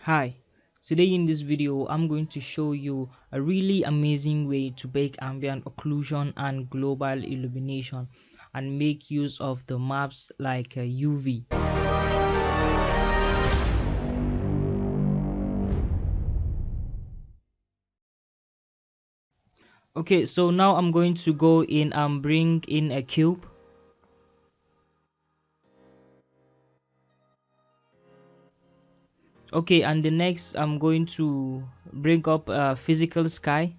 Hi, today in this video I'm going to show you a really amazing way to bake ambient occlusion and global illumination and make use of the maps like UV. Okay, so now I'm going to go in and bring in a cube. Okay, and the next I'm going to bring up a physical sky.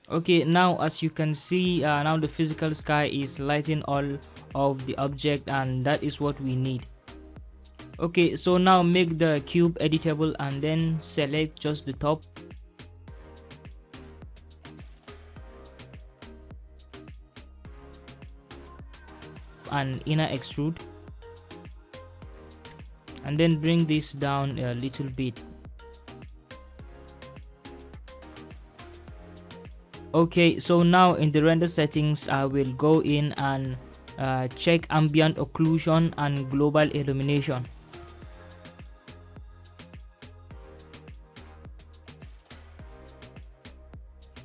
Okay, now as you can see, now the physical sky is lighting all of the object, and that is what we need. Okay, so now make the cube editable and then select just the top. And inner extrude, and then bring this down a little bit. Okay, so now in the render settings I will go in and check ambient occlusion and global illumination.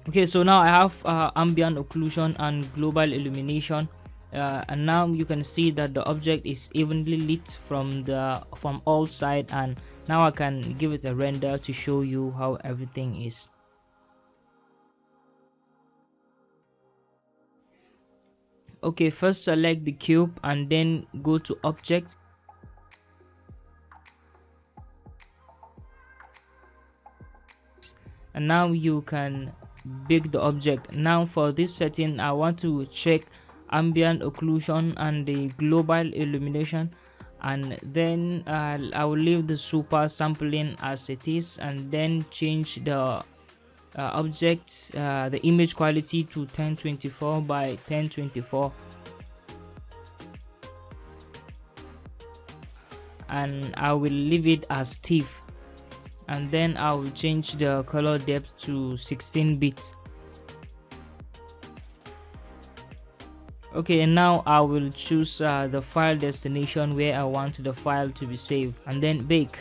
Okay, so now I have ambient occlusion and global illumination, and now you can see that the object is evenly lit from all sides, and now I can give it a render to show you how everything is. Okay, first select the cube and then go to object. And now you can bake the object. Now for this setting I want to check ambient occlusion and the global illumination, and then I will leave the super sampling as it is, and then change the object the image quality to 1024 by 1024, and I will leave it as TIFF, and then I will change the color depth to 16-bit. Okay, and now I will choose the file destination where I want the file to be saved, and then bake.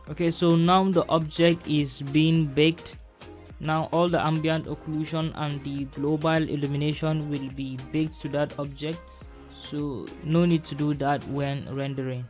Okay, so now the object is being baked. Now all the ambient occlusion and the global illumination will be baked to that object, so no need to do that when rendering.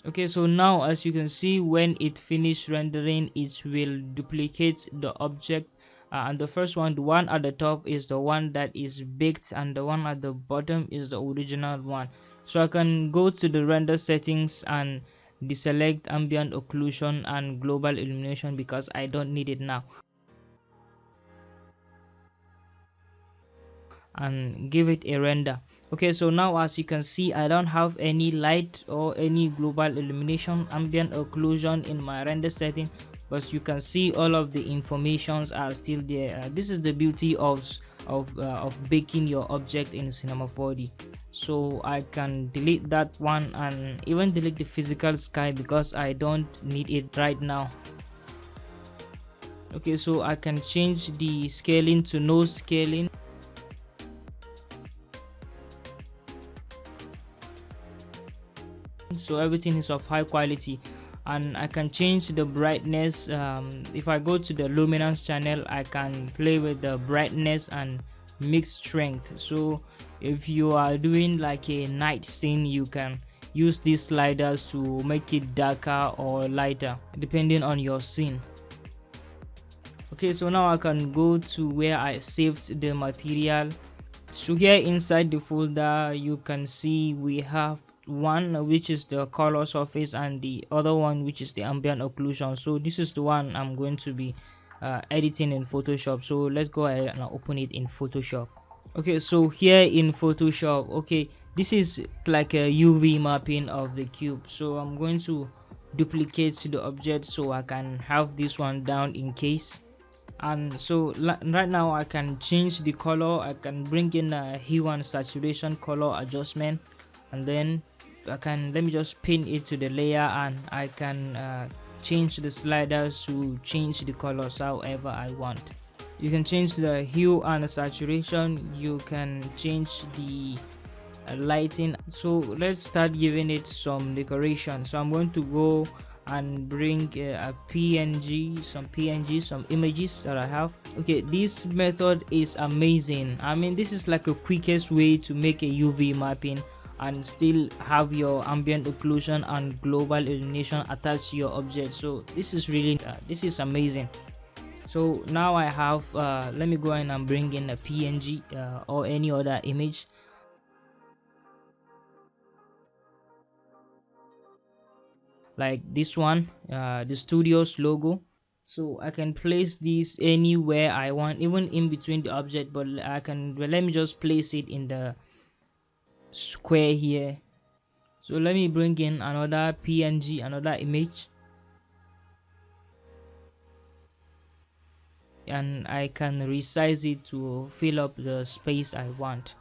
Okay, so now as you can see, when it finished rendering, it will duplicate the object, and the first one, the one at the top, is the one that is baked, and the one at the bottom is the original one. So I can go to the render settings and deselect ambient occlusion and global illumination because I don't need it now, and give it a render. Okay, so now as you can see, I don't have any light or any global illumination, ambient occlusion in my render setting, but you can see all of the informations are still there. This is the beauty of baking your object in Cinema 4D. So I can delete that one and even delete the physical sky because I don't need it right now. Okay, so I can change the scaling to no scaling. So everything is of high quality, and I can change the brightness. If I go to the luminance channel, I can play with the brightness and mix strength. So if you are doing like a night scene, you can use these sliders to make it darker or lighter depending on your scene. Okay, so now I can go to where I saved the material. So here inside the folder you can see we have one which is the color surface and the other one which is the ambient occlusion. So this is the one I'm going to be editing in Photoshop. So let's go ahead and open it in Photoshop. Okay, so here in Photoshop, okay, this is like a UV mapping of the cube. So I'm going to duplicate the object so I can have this one down in case. And so right now I can change the color. I can bring in a hue and saturation color adjustment, and then let me just pin it to the layer, and I can change the sliders to change the colors however I want. You can change the hue and the saturation. You can change the lighting. So let's start giving it some decoration. So I'm going to go and bring a png, some images that I have. Okay, this method is amazing. I mean, this is like a quickest way to make a UV mapping and still have your ambient occlusion and global illumination attached to your object. So this is really this is amazing. So now I have let me go in and bring in a png or any other image. Like this one, the studio's logo. So I can place this anywhere I want, even in between the object, but I can, well, let me just place it in the square here. So let me bring in another png, another image, and I can resize it to fill up the space I want.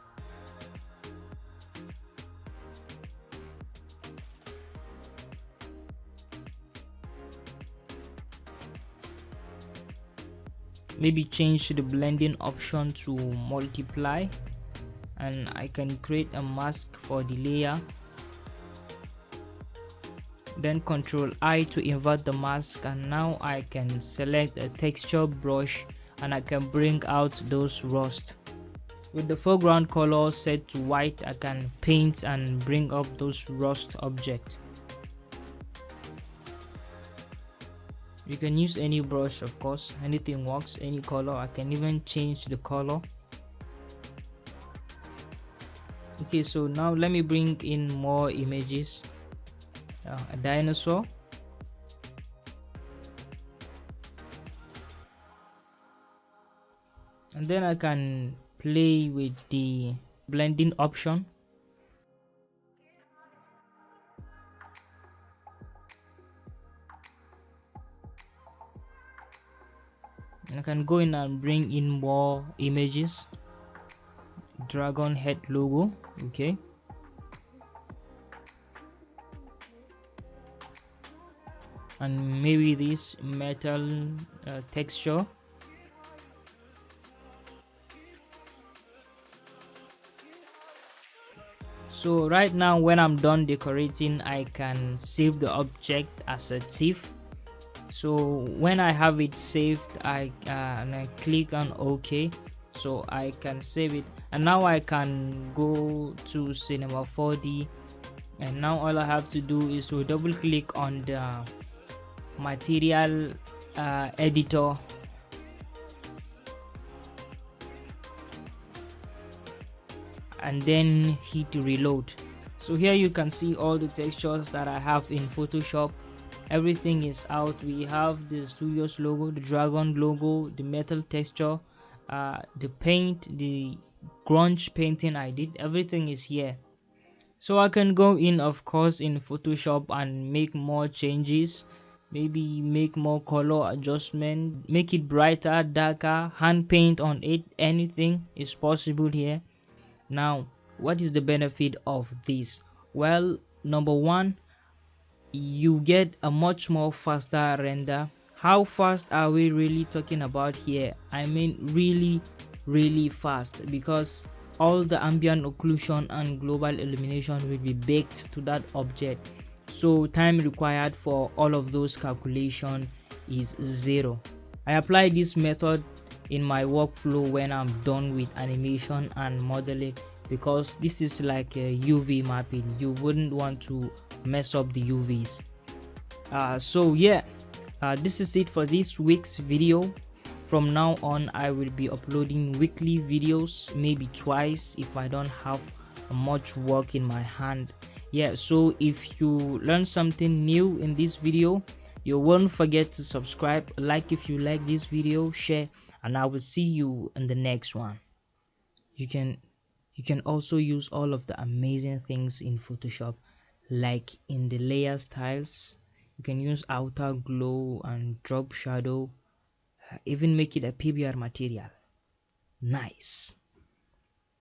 Maybe change the blending option to multiply, and I can create a mask for the layer. Then Ctrl I to invert the mask, and now I can select a texture brush and I can bring out those rust. With the foreground color set to white, I can paint and bring up those rust objects. You can use any brush, of course, anything works, any color. I can even change the color. Okay, so now let me bring in more images. A dinosaur, and then I can play with the blending option. I can go in and bring in more images. Dragon head logo, okay. And maybe this metal texture. So right now, when I'm done decorating, I can save the object as a TIFF. So when I have it saved, and I click on OK, so I can save it, and now I can go to Cinema 4D, and now all I have to do is to double click on the material editor, and then hit reload. So here you can see all the textures that I have in Photoshop. Everything is out. We have the studio's logo, the dragon logo, the metal texture, the paint, the grunge painting I did. Everything is here. So I can go in, of course, in Photoshop and make more changes. Maybe make more color adjustment, make it brighter, darker, hand paint on it. Anything is possible here. Now, what is the benefit of this? Well, number one, you get a much more faster render. How fast are we really talking about here? I mean really fast, because all the ambient occlusion and global illumination will be baked to that object, so time required for all of those calculation is zero. I apply this method in my workflow when I'm done with animation and modeling, because this is like a UV mapping. You wouldn't want to mess up the UVs. So yeah, this is it for this week's video. From now on, I will be uploading weekly videos, maybe twice if I don't have much work in my hand. Yeah, so if you learned something new in this video, you won't forget to subscribe, like if you like this video, share, and I will see you in the next one. You can also use all of the amazing things in Photoshop, like in the layer styles. You can use outer glow and drop shadow, even make it a PBR material. Nice.